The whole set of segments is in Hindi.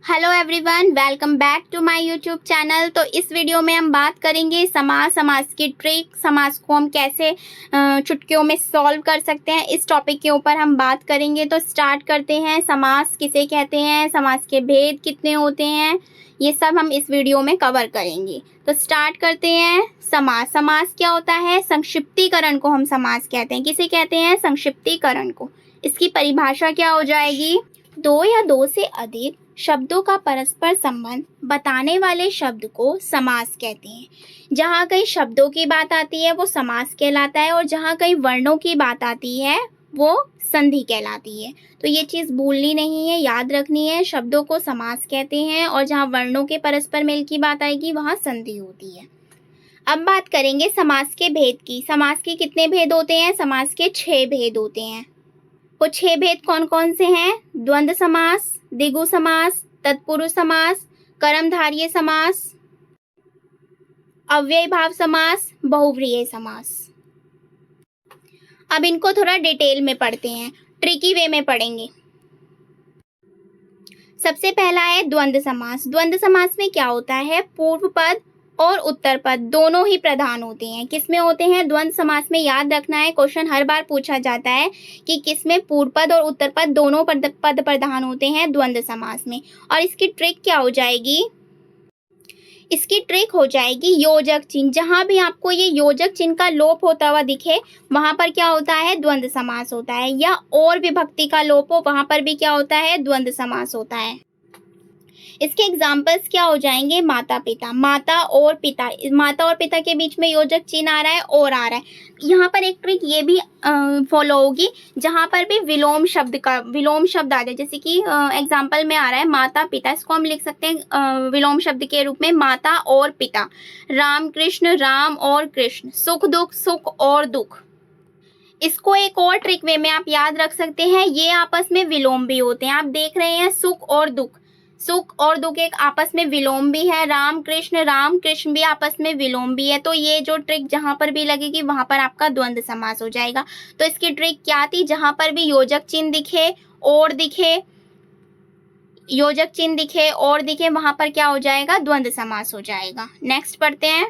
Hello everyone, welcome back to my YouTube channel. तो इस वीडियो में हम बात करेंगे समास की ट्रिक, समास को हम कैसे चुटकियों में सॉल्व कर सकते हैं, इस टॉपिक के ऊपर हम बात करेंगे। तो स्टार्ट करते हैं। समास किसे कहते हैं, समास के भेद कितने होते हैं, ये सब हम इस वीडियो में कवर करेंगे। तो स्टार्ट करते हैं। समास क्या होता है? संक्षिप्तीकरण को हम समास कहते हैं। किसे कहते हैं? संक्षिप्तीकरण को। इसकी परिभाषा क्या हो जाएगी? दो या दो से अधिक शब्दों का परस्पर संबंध बताने वाले शब्द को समास कहते हैं। जहाँ कई शब्दों की बात आती है वो समास कहलाता है, और जहाँ कई वर्णों की बात आती है वो संधि कहलाती है। तो ये चीज़ भूलनी नहीं है, याद रखनी है। शब्दों को समास कहते हैं, और जहाँ वर्णों के परस्पर मेल की बात आएगी वहाँ संधि होती है। अब बात करेंगे समास के भेद की। समास के कितने भेद होते हैं? समास के 6 भेद होते हैं। वो 6 भेद कौन कौन से हैं? द्वंद्व समास, द्विगु समास, तत्पुरुष समास, कर्मधारय समास, अव्ययीभाव समास, बहुव्रीहि समास। अब इनको थोड़ा डिटेल में पढ़ते हैं, ट्रिकी वे में पढ़ेंगे। सबसे पहला है द्वंद्व समास। द्वंद्व समास में क्या होता है? पूर्व पद और उत्तर पद दोनों ही प्रधान होते हैं। किसमें होते हैं? द्वंद्व समास में। याद रखना है, क्वेश्चन हर बार पूछा जाता है कि किसमें पूर्व पद और उत्तर पद दोनों पद प्रधान होते हैं द्वंद्व समास में। और इसकी ट्रिक क्या हो जाएगी? इसकी ट्रिक हो जाएगी योजक चिन्ह। जहां भी आपको ये योजक चिन्ह का लोप होता हुआ दिखे वहां पर क्या होता है? द्वंद्व समास होता है। या और विभक्ति का लोप हो वहां पर भी क्या होता है? द्वंद्व समास होता है। इसके एग्जाम्पल्स क्या हो जाएंगे? माता पिता। माता और पिता के बीच में योजक चिन्ह आ रहा है और आ रहा है। यहाँ पर एक ट्रिक ये भी फॉलो होगी, जहाँ पर भी विलोम शब्द आ जाए। जैसे कि एग्जाम्पल में आ रहा है माता पिता, इसको हम लिख सकते हैं विलोम शब्द के रूप में माता और पिता। राम कृष्ण, राम और कृष्ण। सुख दुख, सुख और दुख। इसको एक और ट्रिक वे में आप याद रख सकते हैं, ये आपस में विलोम भी होते हैं। आप देख रहे हैं सुख और दुख एक आपस में विलोम भी है। राम कृष्ण भी आपस में विलोम भी है। तो ये जो ट्रिक जहां पर भी लगेगी वहां पर आपका द्वंद्व समास हो जाएगा। तो इसकी ट्रिक क्या थी? जहां पर भी योजक चिन्ह दिखे और दिखे वहां पर क्या हो जाएगा? द्वंद्व समास हो जाएगा। नेक्स्ट पढ़ते हैं।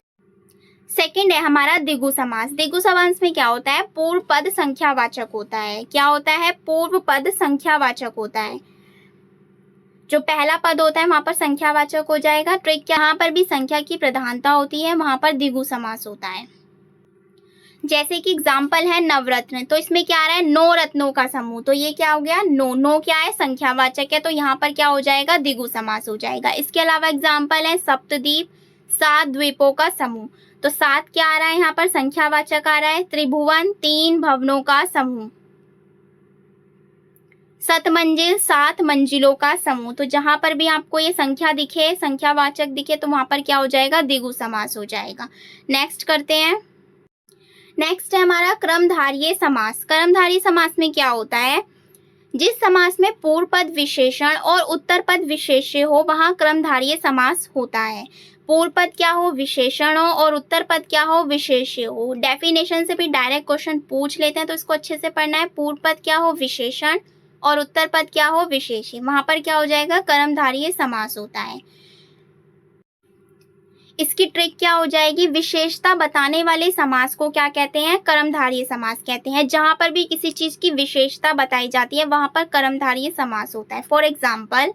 सेकंड है हमारा द्विगु समास। द्विगु समास में क्या होता है? पूर्व पद संख्यावाचक होता है। क्या होता है? पूर्व पद संख्यावाचक होता है। जो पहला पद होता है वहां पर संख्यावाचक हो जाएगा। ट्रिक यहाँ पर भी संख्या की प्रधानता होती है, वहां पर द्विगु समास होता है। जैसे कि एग्जाम्पल है नवरत्न, तो इसमें क्या आ रहा है? 9 रत्नों का समूह। तो ये क्या हो गया? नो क्या है? संख्यावाचक है, तो यहाँ पर क्या हो जाएगा? द्विगु समास हो जाएगा। इसके अलावा एग्जाम्पल है सप्तद्वीप, 7 द्वीपों का समूह। तो 7 क्या आ रहा है? यहाँ पर संख्यावाचक आ रहा है। त्रिभुवन, 3 भवनों का समूह। सतमंजिल, 7 मंजिलों का समूह। तो जहां पर भी आपको ये संख्या दिखे, संख्यावाचक दिखे, तो वहां पर क्या हो जाएगा? द्विगु समास हो जाएगा। नेक्स्ट करते हैं। नेक्स्ट है हमारा क्रमधारय समास। क्रमधारय समास में क्या होता है? जिस समास में पूर्व पद विशेषण और उत्तर पद विशेष्य हो वहां क्रमधारय समास होता है। पूर्व पद क्या हो? विशेषण हो, और उत्तर पद क्या हो? विशेष्य हो। डेफिनेशन से भी डायरेक्ट क्वेश्चन पूछ लेते हैं, तो इसको अच्छे से पढ़ना है। पूर्व पद क्या हो? विशेषण, और उत्तर पद क्या हो? विशेष्य। वहां पर क्या हो जाएगा? कर्मधारय समास होता है। इसकी ट्रिक क्या हो जाएगी? विशेषता बताने वाले समास को क्या कहते हैं? कर्मधारय समास कहते हैं। जहां पर भी किसी चीज की विशेषता बताई जाती है वहां पर कर्मधारय समास होता है। फॉर एग्जाम्पल,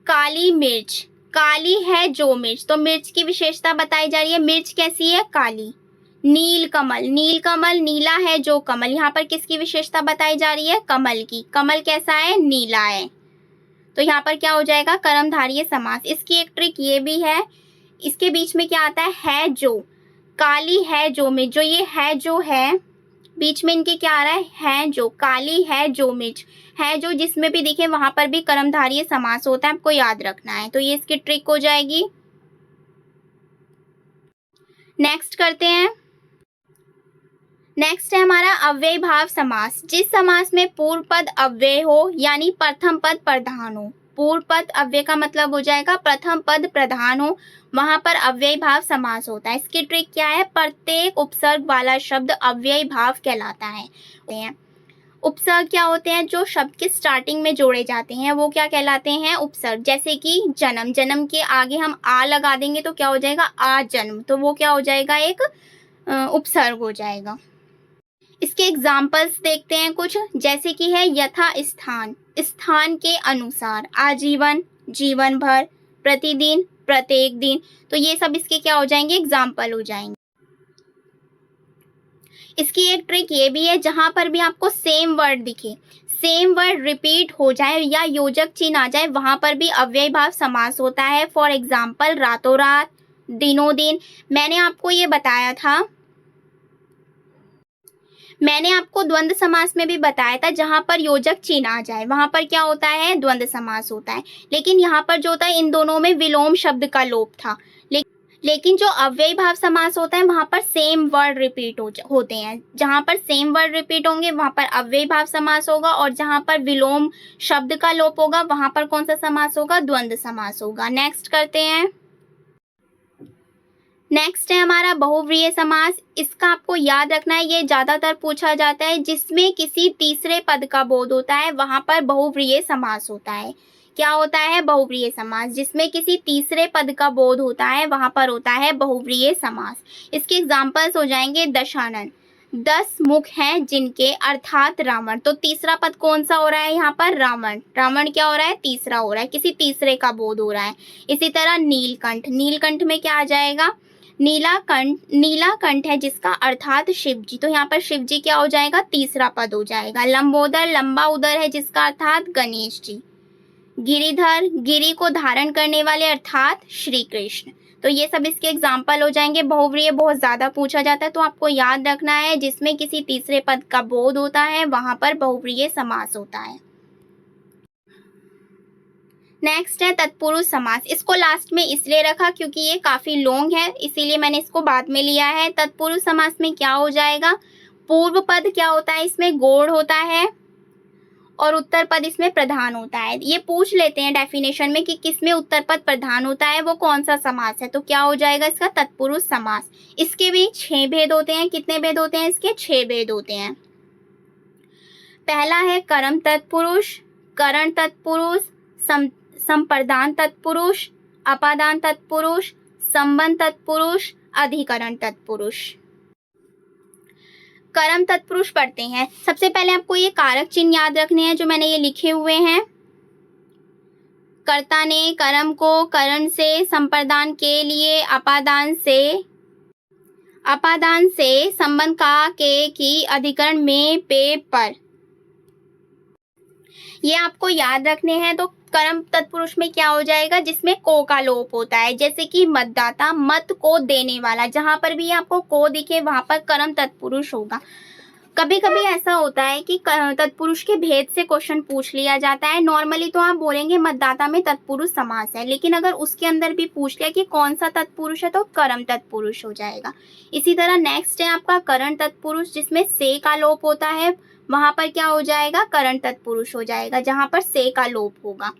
काली मिर्च। काली है जो मिर्च, तो मिर्च की विशेषता बताई जा रही है। मिर्च कैसी है? काली। नील कमल, नीला है जो कमल। यहाँ पर किसकी विशेषता बताई जा रही है? कमल की। कमल कैसा है? नीला है। तो यहाँ पर क्या हो जाएगा? कर्मधारय समास। इसकी एक ट्रिक ये भी है, इसके बीच में क्या आता है जो। काली है जो मिर्च, जो ये है जो है, बीच में इनके क्या आ रहा है जो। काली है जो मिर्च, है जो जिसमें भी दिखे वहां पर भी कर्मधारय समास होता है, आपको याद रखना है। तो ये इसकी ट्रिक हो जाएगी। नेक्स्ट करते हैं। नेक्स्ट है हमारा अव्ययीभाव समास। जिस समास में पूर्व पद अव्यय हो यानी प्रथम पद प्रधान हो। पूर्व पद अव्यय का मतलब हो जाएगा प्रथम पद प्रधान हो, वहां पर अव्ययीभाव समास होता है। इसकी ट्रिक क्या है? प्रत्येक उपसर्ग वाला शब्द अव्ययीभाव कहलाता है। उपसर्ग क्या होते हैं? जो शब्द के स्टार्टिंग में जोड़े जाते हैं वो क्या कहलाते हैं? उपसर्ग। जैसे कि जन्म, जन्म के आगे हम आ लगा देंगे तो क्या हो जाएगा? आ जन्म, तो वो क्या हो जाएगा? एक उपसर्ग हो जाएगा। इसके एग्जाम्पल्स देखते हैं कुछ, जैसे कि है यथा स्थान, स्थान के अनुसार, आजीवन, जीवन भर, प्रतिदिन, प्रत्येक दिन, तो ये सब इसके क्या हो जाएंगे? एग्जाम्पल हो जाएंगे। इसकी एक ट्रिक ये भी है, जहां पर भी आपको सेम वर्ड दिखे, सेम वर्ड रिपीट हो जाए या योजक चिन्ह आ जाए, वहां पर भी अव्ययी भाव समास होता है। फॉर एग्जाम्पल रातों रात, दिनों दिन। मैंने आपको द्वंद्व समास में भी बताया था, जहां पर योजक चिन्ह आ जाए वहां पर क्या होता है? द्वंद्व समास होता है। लेकिन यहाँ पर जो होता है, इन दोनों में विलोम शब्द का लोप था। लेकिन जो अव्ययी भाव समास होता है वहां पर सेम वर्ड रिपीट होते हैं। जहां पर सेम वर्ड रिपीट होंगे वहां पर अव्ययी भाव समास होगा, और जहां पर विलोम शब्द का लोप होगा वहां पर कौन सा समास होगा? द्वंद्व समास होगा। नेक्स्ट करते हैं। नेक्स्ट है हमारा बहुव्रीहि समास। इसका आपको याद रखना है, ये ज्यादातर पूछा जाता है। जिसमें किसी तीसरे पद का बोध होता है वहां पर बहुव्रीहि समास होता है। क्या होता है? बहुव्रीहि समास। जिसमें किसी तीसरे पद का बोध होता है वहां पर होता है बहुव्रीहि समास। इसके एग्जाम्पल्स हो जाएंगे दशानन, 10 मुख हैं जिनके, अर्थात रावण। तो तीसरा पद कौन सा हो रहा है यहाँ पर? रावण। रावण क्या हो रहा है? तीसरा हो रहा है, किसी तीसरे का बोध हो रहा है। इसी तरह नीलकंठ, नीलकंठ में क्या आ जाएगा? नीलाकंठ, नीलाकंठ है जिसका, अर्थात शिव जी। तो यहाँ पर शिव जी क्या हो जाएगा? तीसरा पद हो जाएगा। लंबोदर, लंबा उदर है जिसका, अर्थात गणेश जी। गिरिधर, गिरि को धारण करने वाले, अर्थात श्री कृष्ण। तो ये सब इसके एग्जाम्पल हो जाएंगे। बहुव्रीहि बहुत ज्यादा पूछा जाता है, तो आपको याद रखना है जिसमें किसी तीसरे पद का बोध होता है वहां पर बहुव्रीहि समास होता है। नेक्स्ट है तत्पुरुष समास। इसको लास्ट में इसलिए रखा क्योंकि ये काफी लॉन्ग है, इसीलिए मैंने इसको बाद में लिया है। तत्पुरुष समास में क्या हो जाएगा? पूर्व पद क्या होता है? इसमें गौड़ होता है और उत्तर पद इसमें प्रधान होता है। ये पूछ लेते हैं डेफिनेशन में कि किसमें उत्तर पद प्रधान होता है, वो कौन सा समास है। तो क्या हो जाएगा इसका? तत्पुरुष समास। इसके भी 6 भेद होते हैं। कितने भेद होते हैं इसके? 6 भेद होते हैं। पहला है कर्म तत्पुरुष, करण तत्पुरुष, संप्रदान तत्पुरुष, अपादान तत्पुरुष, संबंध तत्पुरुष, अधिकरण तत्पुरुष। कर्म तत्पुरुष पढ़ते हैं। सबसे पहले आपको ये कारक चिन्ह याद रखने हैं जो मैंने ये लिखे हुए हैं। कर्ता ने कर्म को करण से, संप्रदान के लिए, अपादान से, संबंध का, के, की, अधिकरण में, पे, पर। ये आपको याद रखने हैं। तो कर्म तत्पुरुष में क्या हो जाएगा? जिसमें को का लोप होता है। जैसे कि मतदाता, मत को देने वाला, जहां पर भी आपको को दिखे वहां पर कर्म तत्पुरुष होगा। कभी कभी ऐसा होता है कि तत्पुरुष के भेद से क्वेश्चन पूछ लिया जाता है। नॉर्मली तो आप बोलेंगे मतदाता में तत्पुरुष समास है, लेकिन अगर उसके अंदर भी पूछ लिया कि कौन सा तत्पुरुष है तो कर्म तत्पुरुष हो जाएगा। इसी तरह नेक्स्ट है आपका करण तत्पुरुष, जिसमें से का लोप होता है वहां पर क्या हो जाएगा? करण तत्पुरुष हो जाएगा, जहां पर से का लोप होगा।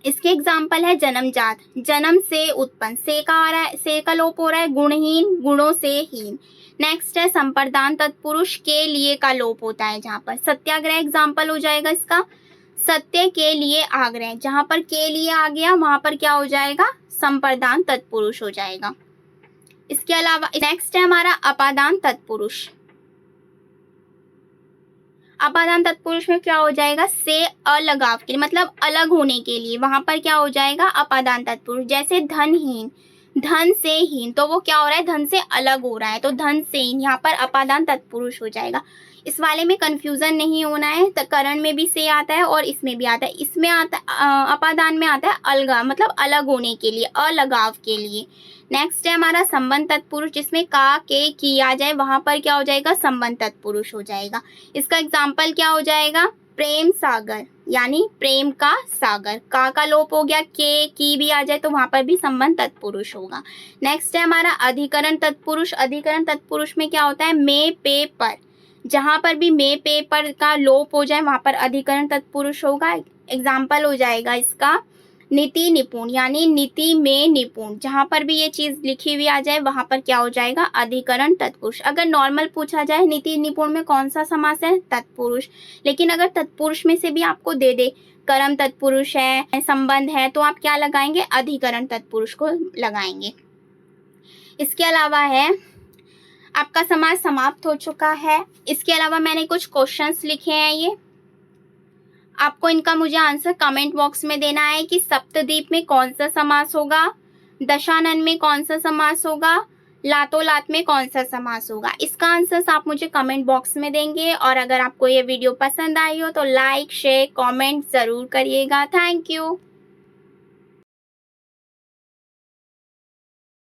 इसके एग्जाम्पल है जन्मजात, जन्म से उत्पन्न, से का आ रहा है, से का लोप हो रहा है। गुणहीन, गुणों से हीन। नेक्स्ट है संप्रदान तत्पुरुष, के लिए का लोप होता है जहां पर। सत्याग्रह एग्जाम्पल हो जाएगा इसका, सत्य के लिए आग्रह, जहां पर के लिए आ गया वहां पर क्या हो जाएगा? संप्रदान तत्पुरुष हो जाएगा। इसके अलावा नेक्स्ट है हमारा अपादान तत्पुरुष। अपादान तत्पुरुष में क्या हो जाएगा? से अलगाव के लिए, मतलब अलग होने के लिए, वहां पर क्या हो जाएगा? अपादान तत्पुरुष। जैसे धनहीन, धन से हीन, तो वो क्या हो रहा है? धन से अलग हो रहा है, तो धन से हीन, यहाँ पर अपादान तत्पुरुष हो जाएगा। इस वाले में कंफ्यूजन नहीं होना है। करण में भी से आता है और इसमें भी आता है। इसमें आता अपादान में आता है अलगाव, मतलब अलग होने के लिए, अलगाव के लिए। नेक्स्ट है हमारा संबंध तत्पुरुष, जिसमें का, के, की आ जाए वहां पर क्या हो जाएगा? संबंध तत्पुरुष हो जाएगा। इसका एग्जाम्पल क्या हो जाएगा? प्रेम सागर, यानी प्रेम का सागर। का लोप हो गया, के, की भी आ जाए तो वहां पर भी संबंध तत्पुरुष होगा। नेक्स्ट है हमारा अधिकरण तत्पुरुष। अधिकरण तत्पुरुष में क्या होता है? में, पे, पर, जहां पर भी में, पे, पर का लोप हो जाए वहां पर अधिकरण तत्पुरुष होगा। एग्जाम्पल हो जाएगा इसका नीति निपुण यानी नीति में निपुण, जहां पर भी ये चीज लिखी हुई आ जाए वहां पर क्या हो जाएगा, अधिकरण तत्पुरुष। अगर नॉर्मल पूछा जाए नीति निपुण में कौन सा समास है, तत्पुरुष, लेकिन अगर तत्पुरुष में से भी आपको दे दे कर्म तत्पुरुष है, संबंध है, तो आप क्या लगाएंगे, अधिकरण तत्पुरुष को लगाएंगे। इसके अलावा है आपका समास समाप्त हो चुका है। इसके अलावा मैंने कुछ क्वेश्चंस लिखे हैं, ये आपको इनका मुझे आंसर कमेंट बॉक्स में देना है कि सप्तद्वीप में कौन सा समास होगा, दशानन में कौन सा समास होगा, लातो लात में कौन सा समास होगा। इसका आंसर्स आप मुझे कमेंट बॉक्स में देंगे। और अगर आपको ये वीडियो पसंद आई हो तो लाइक शेयर कमेंट ज़रूर करिएगा। Thank you.